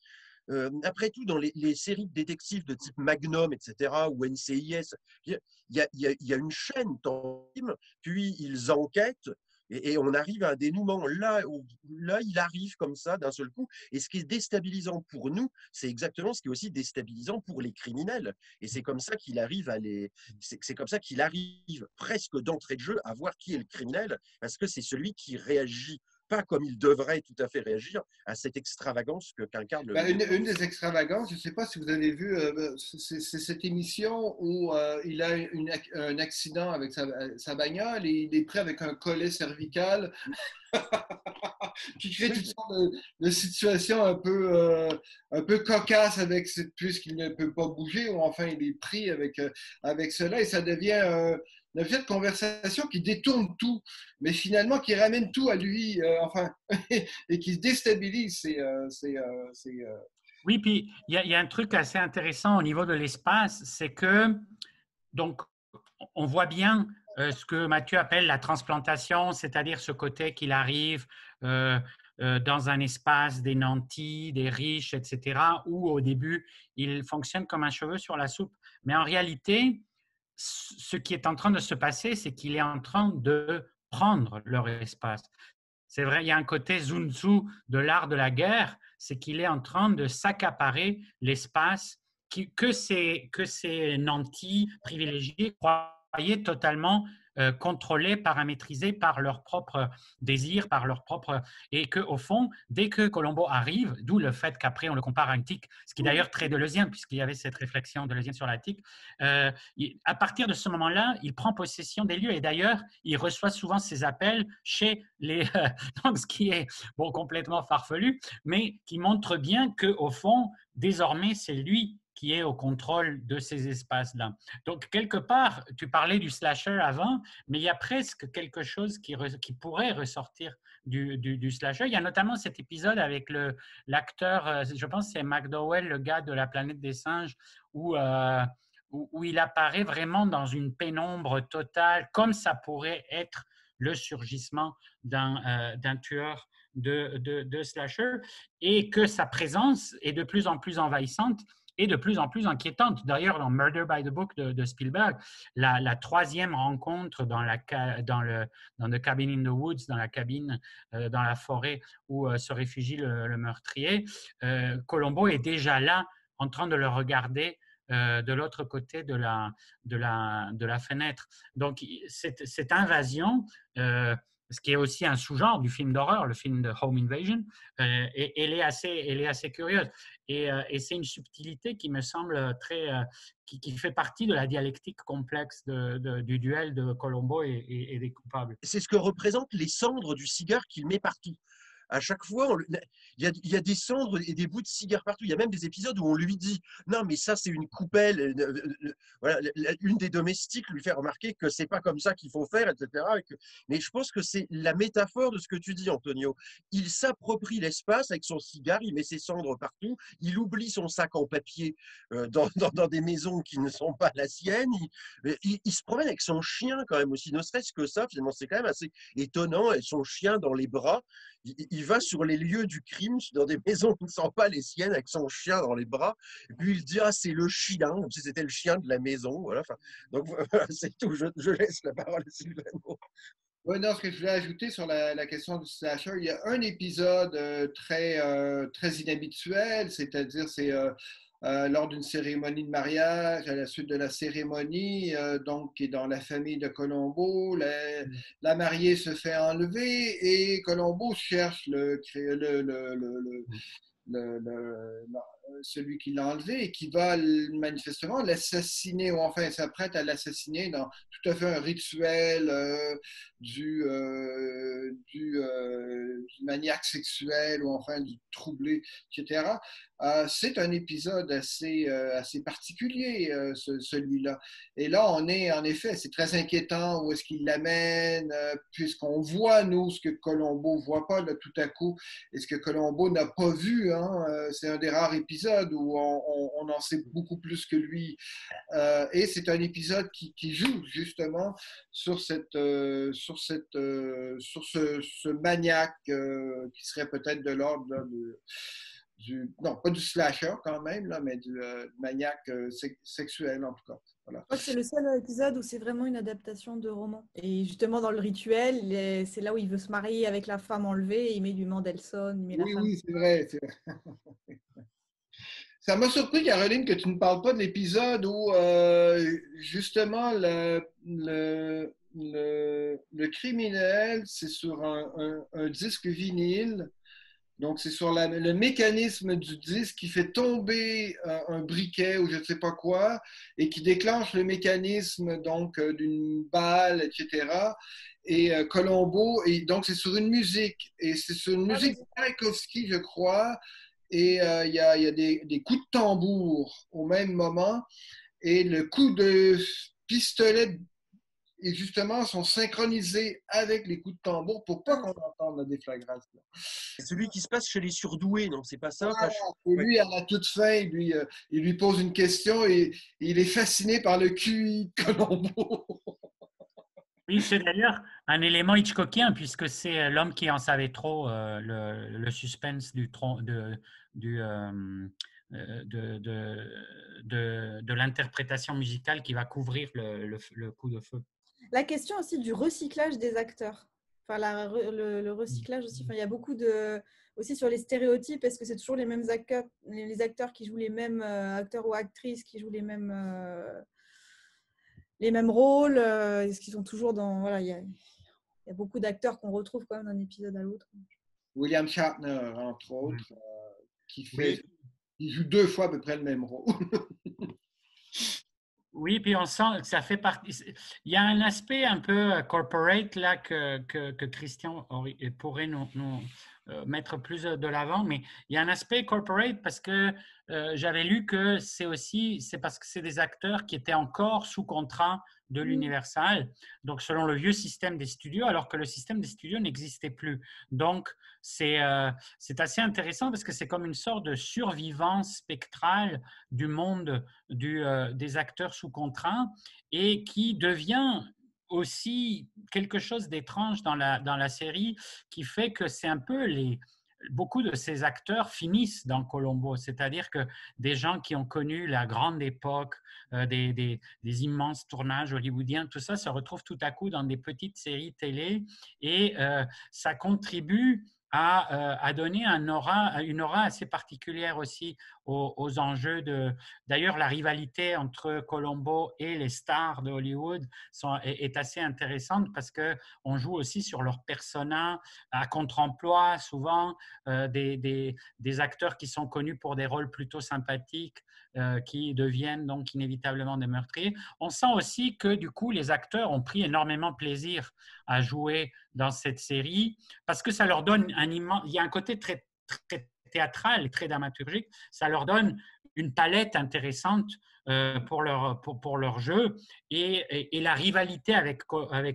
Après tout, dans les séries de détectives de type Magnum, etc., ou NCIS, il y a une chaîne tantime, puis ils enquêtent, et on arrive à un dénouement. Là, il arrive comme ça, d'un seul coup. Et ce qui est déstabilisant pour nous, c'est exactement ce qui est aussi déstabilisant pour les criminels. Et c'est comme ça qu'il arrive c'est comme ça qu'il arrive presque d'entrée de jeu à voir qui est le criminel, parce que c'est celui qui réagit pas comme il devrait tout à fait réagir à cette extravagance qu'incarne le. Une des extravagances, je ne sais pas si vous avez vu, c'est cette émission où il a un accident avec sa bagnole et il est pris avec un collet cervical qui crée toutes sortes de situations un peu cocasses puisqu'il ne peut pas bouger, ou enfin il est pris avec cela, et ça devient un objet de conversation qui détourne tout, mais finalement qui ramène tout à lui, et qui se déstabilise. Oui, puis il y a un truc assez intéressant au niveau de l'espace, c'est que, donc, on voit bien ce que Mathieu appelle la transplantation, c'est-à-dire ce côté qu'il arrive dans un espace des nantis, des riches, etc., où au début, il fonctionne comme un cheveu sur la soupe. Mais en réalité, ce qui est en train de se passer, c'est qu'il est en train de prendre leur espace. C'est vrai, il y a un côté Sun Tzu de l'art de la guerre, c'est qu'il est en train de s'accaparer l'espace que ces nantis privilégiés croyaient totalement contrôlés, paramétrisés par leurs propres désirs, par leurs propres… Et qu'au fond, dès que Colombo arrive, d'où le fait qu'après on le compare à un tic, ce qui est d'ailleurs très deleuzien, puisqu'il y avait cette réflexion deleuzienne sur la tic, à partir de ce moment-là, il prend possession des lieux, et d'ailleurs, il reçoit souvent ses appels chez les… donc, ce qui est bon, complètement farfelu, mais qui montre bien qu'au fond, désormais, c'est lui qui est au contrôle de ces espaces-là. Donc, quelque part, tu parlais du slasher avant, mais il y a presque quelque chose qui pourrait ressortir du slasher. Il y a notamment cet épisode avec l'acteur, je pense que c'est McDowell, le gars de La planète des singes, où il apparaît vraiment dans une pénombre totale, comme ça pourrait être le surgissement d'un tueur de slasher, et que sa présence est de plus en plus envahissante et de plus en plus inquiétante. D'ailleurs, dans Murder by the Book de Spielberg, la troisième rencontre dans The Cabin in the Woods, dans la cabine dans la forêt où se réfugie le meurtrier, Columbo est déjà là en train de le regarder de l'autre côté de la fenêtre. Donc, cette invasion, ce qui est aussi un sous-genre du film d'horreur, le film de Home Invasion, elle est assez curieuse. Et c'est une subtilité qui me semble qui fait partie de la dialectique complexe du duel de Columbo et des coupables. C'est ce que représentent les cendres du cigare qu'il met partout. À chaque fois, il y a des cendres et des bouts de cigare partout. Il y a même des épisodes où on lui dit « Non, mais ça, c'est une coupelle. » Voilà, une des domestiques lui fait remarquer que c'est pas comme ça qu'il faut faire, etc. Mais je pense que c'est la métaphore de ce que tu dis, Antonio. Il s'approprie l'espace avec son cigare, il met ses cendres partout, il oublie son sac en papier dans des maisons qui ne sont pas la sienne. Il se promène avec son chien quand même aussi, ne serait-ce que ça, finalement, c'est quand même assez étonnant. Et son chien dans les bras. Il va sur les lieux du crime, dans des maisons qui ne sont pas les siennes, avec son chien dans les bras. Et puis il dit « Ah, c'est le chien », comme si c'était le chien de la maison. Voilà. Enfin, donc voilà, c'est tout. Je laisse la parole à Sylvano. Oui, non, ce que je voulais ajouter sur la question du slasher, il y a un épisode très inhabituel, c'est-à-dire c'est lors d'une cérémonie de mariage, à la suite de la cérémonie, donc qui est dans la famille de Columbo, la mariée se fait enlever et Columbo cherche celui qui l'a enlevé et qui va manifestement l'assassiner, ou enfin s'apprête à l'assassiner dans tout à fait un rituel du maniaque sexuel ou enfin du troublé, etc. C'est un épisode assez particulier, celui-là. Et là, on est en effet, c'est très inquiétant où est-ce qu'il l'amène, puisqu'on voit, nous, ce que Columbo ne voit pas, là, tout à coup, et ce que Columbo n'a pas vu. C'est un des rares épisodes où on en sait beaucoup plus que lui. Et c'est un épisode qui joue justement sur ce maniaque qui serait peut-être de l'ordre non, pas du slasher quand même, là, mais du maniaque sexuel en tout cas. Voilà. Je crois que c'est le seul épisode où c'est vraiment une adaptation de roman. Et justement, dans le rituel, c'est là où il veut se marier avec la femme enlevée. Et il met du Mendelssohn. Il met la femme... Oui, c'est vrai. Ça m'a surpris, Caroline, que tu ne parles pas de l'épisode où justement le criminel, c'est sur un disque vinyle. Donc, c'est sur le mécanisme du disque qui fait tomber un briquet ou je ne sais pas quoi et qui déclenche le mécanisme donc d'une balle, etc. Et Columbo, et donc c'est sur une musique. Et c'est sur une musique de Tchaïkovski, je crois. Et il y a des coups de tambour au même moment. Et le coup de pistolet et justement sont synchronisés avec les coups de tambour pour pas qu'on entende la déflagration. C'est celui qui se passe chez les surdoués, non? C'est pas ça? Et lui, à la toute fin, il lui pose une question et il est fasciné par le QI de Columbo. Oui, c'est d'ailleurs un élément Hitchcockien puisque c'est l'homme qui en savait trop, le suspense de l'interprétation musicale qui va couvrir le coup de feu. La question aussi du recyclage des acteurs. Enfin, le recyclage aussi. Enfin, il y a beaucoup aussi sur les stéréotypes. Est-ce que c'est toujours les mêmes acteurs, les acteurs qui jouent les mêmes acteurs ou actrices qui jouent les mêmes rôles? Est-ce qu'ils sont toujours dans... Voilà, il y a beaucoup d'acteurs qu'on retrouve quand même d'un épisode à l'autre. William Shatner, entre autres, qui joue 2 fois à peu près le même rôle. Oui, puis on sent que ça fait partie. Il y a un aspect un peu corporate là que Christian pourrait nous mettre plus de l'avant, mais il y a un aspect corporate parce que j'avais lu que c'est parce que c'est des acteurs qui étaient encore sous contrat de l'Universal, donc selon le vieux système des studios, alors que le système des studios n'existait plus. Donc, c'est assez intéressant parce que c'est comme une sorte de survivance spectrale du monde des acteurs sous contrat et qui devient aussi quelque chose d'étrange dans la série qui fait que c'est un peu beaucoup de ces acteurs finissent dans Columbo, c'est-à-dire que des gens qui ont connu la grande époque, des immenses tournages hollywoodiens, tout ça se retrouve tout à coup dans des petites séries télé et ça contribue à donner une aura assez particulière aussi aux enjeux D'ailleurs, la rivalité entre Columbo et les stars de Hollywood est assez intéressante parce qu'on joue aussi sur leurs personas à contre-emploi, souvent des acteurs qui sont connus pour des rôles plutôt sympathiques qui deviennent donc inévitablement des meurtriers. On sent aussi que du coup, les acteurs ont pris énormément plaisir à jouer dans cette série parce que ça leur donne il y a un côté très, très théâtral, très dramaturgique, ça leur donne une palette intéressante pour leur jeu et la rivalité avec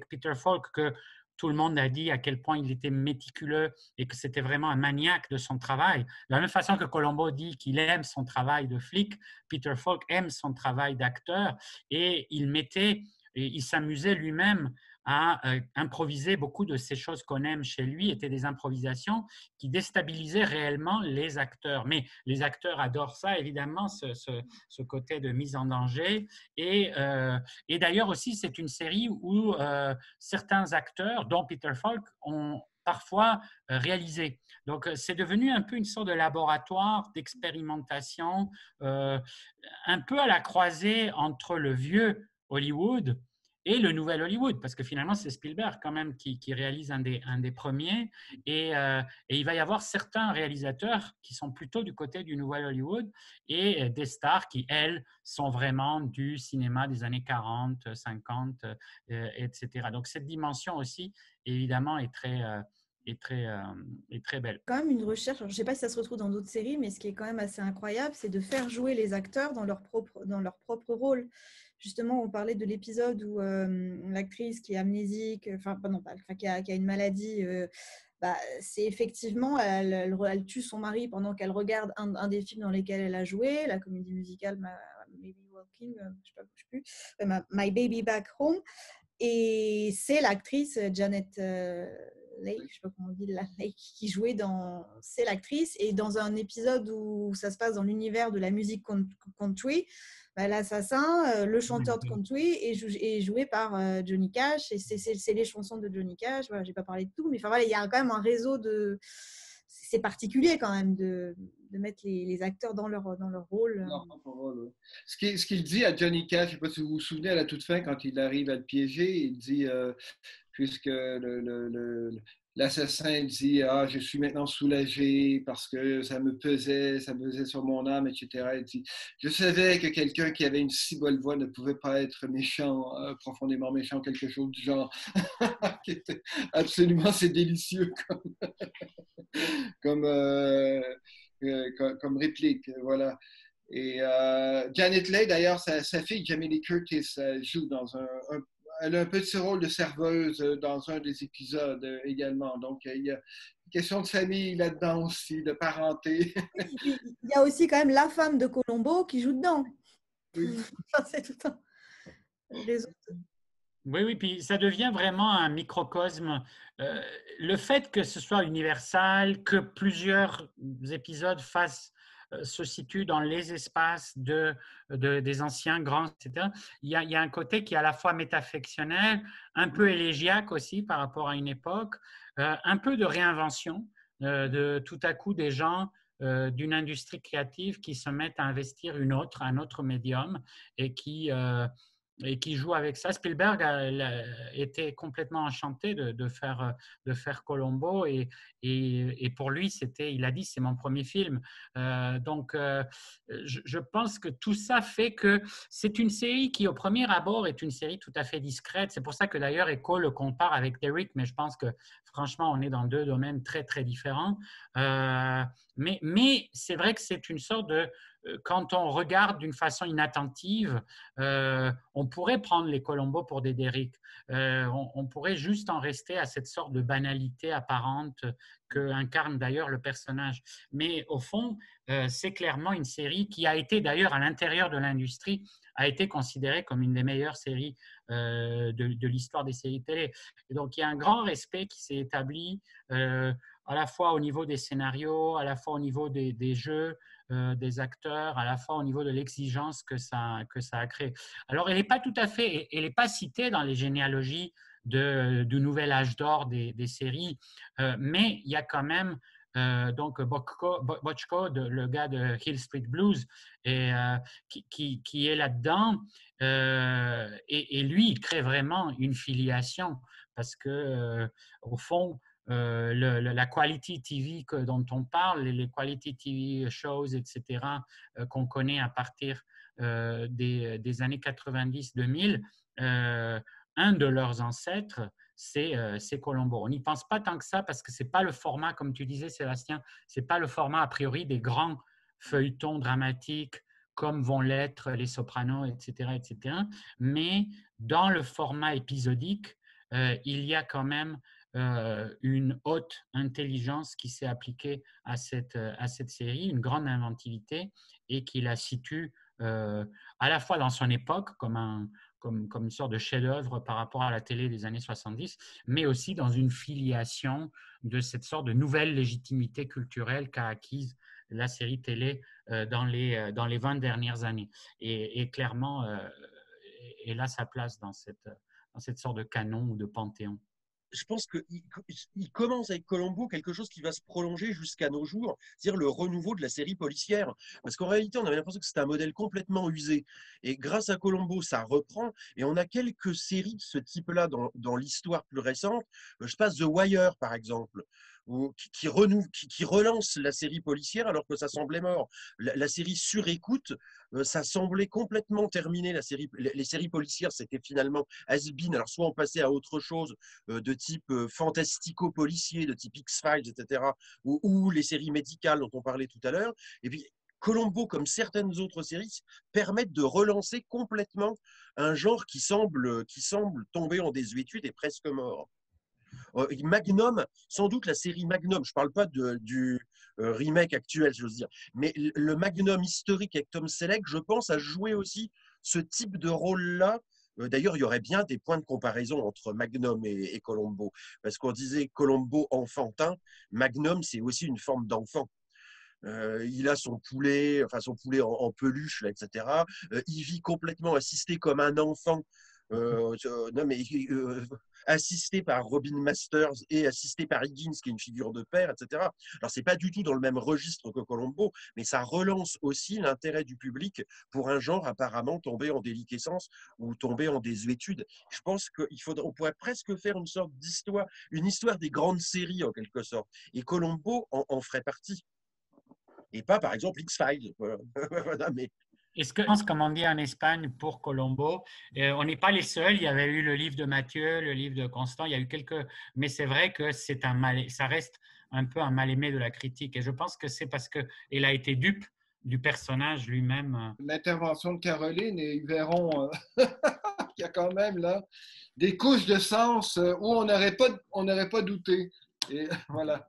Peter Falk que tout le monde a dit à quel point il était méticuleux et que c'était vraiment un maniaque de son travail. De la même façon que Columbo dit qu'il aime son travail de flic, Peter Falk aime son travail d'acteur et il s'amusait lui-même à improviser. Beaucoup de ces choses qu'on aime chez lui étaient des improvisations qui déstabilisaient réellement les acteurs. Mais les acteurs adorent ça, évidemment, ce côté de mise en danger. Et d'ailleurs aussi, c'est une série où certains acteurs, dont Peter Falk, ont parfois réalisé. Donc, c'est devenu un peu une sorte de laboratoire d'expérimentation, un peu à la croisée entre le vieux Hollywood et le nouvel Hollywood, parce que finalement, c'est Spielberg quand même qui réalise un des premiers. Et il va y avoir certains réalisateurs qui sont plutôt du côté du nouvel Hollywood et des stars qui, elles, sont vraiment du cinéma des années 40, 50, etc. Donc, cette dimension aussi, évidemment, est très belle. Quand même une recherche, je ne sais pas si ça se retrouve dans d'autres séries, mais ce qui est quand même assez incroyable, c'est de faire jouer les acteurs dans leur propre rôle. Justement, on parlait de l'épisode où l'actrice qui est amnésique, qui a une maladie, c'est effectivement, elle tue son mari pendant qu'elle regarde un des films dans lesquels elle a joué, la comédie musicale Maybe Walking, je sais plus, My Baby Back Home. Et c'est l'actrice Janet Leigh, je ne sais pas comment on dit, Leigh, qui jouait c'est l'actrice. Et dans un épisode où ça se passe dans l'univers de la musique country, l'assassin, le chanteur de country, est joué par Johnny Cash. Et c'est les chansons de Johnny Cash. Voilà, je n'ai pas parlé de tout, mais il y a quand même un réseau de... C'est particulier quand même de mettre les acteurs dans leur rôle. Ce qu'il dit à Johnny Cash, je ne sais pas si vous vous souvenez, à la toute fin, quand il arrive à le piéger, il dit, puisque l'assassin dit « Ah, je suis maintenant soulagé parce que ça me pesait sur mon âme, etc. » Il dit « Je savais que quelqu'un qui avait une si bonne voix ne pouvait pas être méchant, profondément méchant, quelque chose du genre. » Absolument, c'est délicieux comme réplique, voilà. Et Janet Leigh, d'ailleurs, sa fille, Jamie Lee Curtis, joue elle a un petit rôle de serveuse dans un des épisodes également. Donc, il y a une question de famille là-dedans aussi, de parenté. Il y a aussi quand même la femme de Columbo qui joue dedans. Oui. C'est tout un... Les autres. Oui, puis ça devient vraiment un microcosme. Le fait que ce soit universal, que plusieurs épisodes se situent dans les espaces des anciens grands, etc., il y a un côté qui est à la fois métafictionnel, un peu élégiaque aussi par rapport à une époque, un peu de réinvention, de tout à coup des gens d'une industrie créative qui se mettent à investir un autre médium et qui joue avec ça. Spielberg était complètement enchanté de faire Columbo et pour lui, il a dit, c'est mon premier film. Donc, je pense que tout ça fait que c'est une série qui, au premier abord, est une série tout à fait discrète. C'est pour ça que d'ailleurs, Echo le compare avec Derrick, mais je pense que franchement, on est dans deux domaines très, très différents. Mais c'est vrai que c'est une sorte quand on regarde d'une façon inattentive, on pourrait prendre les Columbo pour des Derrick. On pourrait juste en rester à cette sorte de banalité apparente que incarne d'ailleurs le personnage. Mais au fond, c'est clairement une série qui a été d'ailleurs à l'intérieur de l'industrie, a été considérée comme une des meilleures séries de l'histoire des séries télé. Et donc il y a un grand respect qui s'est établi à la fois au niveau des scénarios, à la fois au niveau des jeux, des acteurs, à la fois au niveau de l'exigence que ça a créé. Alors, elle n'est pas tout à fait, elle n'est pas citée dans les généalogies du nouvel âge d'or des séries, mais il y a quand même donc Bochco, le gars de Hill Street Blues, qui est là-dedans, et lui, il crée vraiment une filiation parce que, au fond, la quality TV dont on parle, les quality TV shows, etc., qu'on connaît à partir des années 90-2000, un de leurs ancêtres, c'est Columbo. On n'y pense pas tant que ça parce que ce n'est pas le format, comme tu disais, Sébastien, ce n'est pas le format a priori des grands feuilletons dramatiques comme vont l'être Les Sopranos, etc., etc. Mais dans le format épisodique, il y a quand même une haute intelligence qui s'est appliquée à cette série, une grande inventivité et qui la situe à la fois dans son époque comme une sorte de chef-d'œuvre par rapport à la télé des années 70, mais aussi dans une filiation de cette sorte de nouvelle légitimité culturelle qu'a acquise la série télé dans les 20 dernières années. Et clairement, elle a sa place dans cette sorte de canon ou de panthéon. Je pense qu'il commence avec Columbo quelque chose qui va se prolonger jusqu'à nos jours, c'est-à-dire le renouveau de la série policière. Parce qu'en réalité, on avait l'impression que c'était un modèle complètement usé. Et grâce à Columbo, ça reprend. Et on a quelques séries de ce type-là dans l'histoire plus récente. Je passe The Wire, par exemple, qui relance la série policière alors que ça semblait mort. La série sur écoute, ça semblait complètement terminé. Les séries policières, c'était finalement has-been. Alors soit on passait à autre chose de type fantastico-policier, de type X-Files, etc., ou les séries médicales dont on parlait tout à l'heure. Et puis Columbo, comme certaines autres séries, permettent de relancer complètement un genre qui semble tomber en désuétude et presque mort. Magnum, sans doute la série Magnum, je ne parle pas du remake actuel, j'ose dire, mais le Magnum historique avec Tom Selleck, je pense, a joué aussi ce type de rôle-là. D'ailleurs, il y aurait bien des points de comparaison entre Magnum et Columbo, parce qu'on disait Columbo enfantin, Magnum, c'est aussi une forme d'enfant. Il a son poulet en peluche, là, etc. Il vit complètement assisté comme un enfant. Non, mais assisté par Robin Masters et assisté par Higgins, qui est une figure de père, etc. Alors, c'est pas du tout dans le même registre que Columbo, mais ça relance aussi l'intérêt du public pour un genre apparemment tombé en déliquescence ou tombé en désuétude. Je pense qu'on pourrait presque faire une sorte d'histoire, une histoire des grandes séries en quelque sorte. Et Columbo en ferait partie. Et pas, par exemple, X-Files. Voilà, mais... Est-ce que, comme on dit en Espagne pour Colombo, on n'est pas les seuls. Il y avait eu le livre de Mathieu, le livre de Constant. Il y a eu quelques, mais c'est vrai que ça reste un peu un mal-aimé de la critique. Et je pense que c'est parce qu'elle a été dupe du personnage lui-même. L'intervention de Caroline, et ils verront qu'il y a quand même là des couches de sens où on n'aurait pas douté. Et voilà.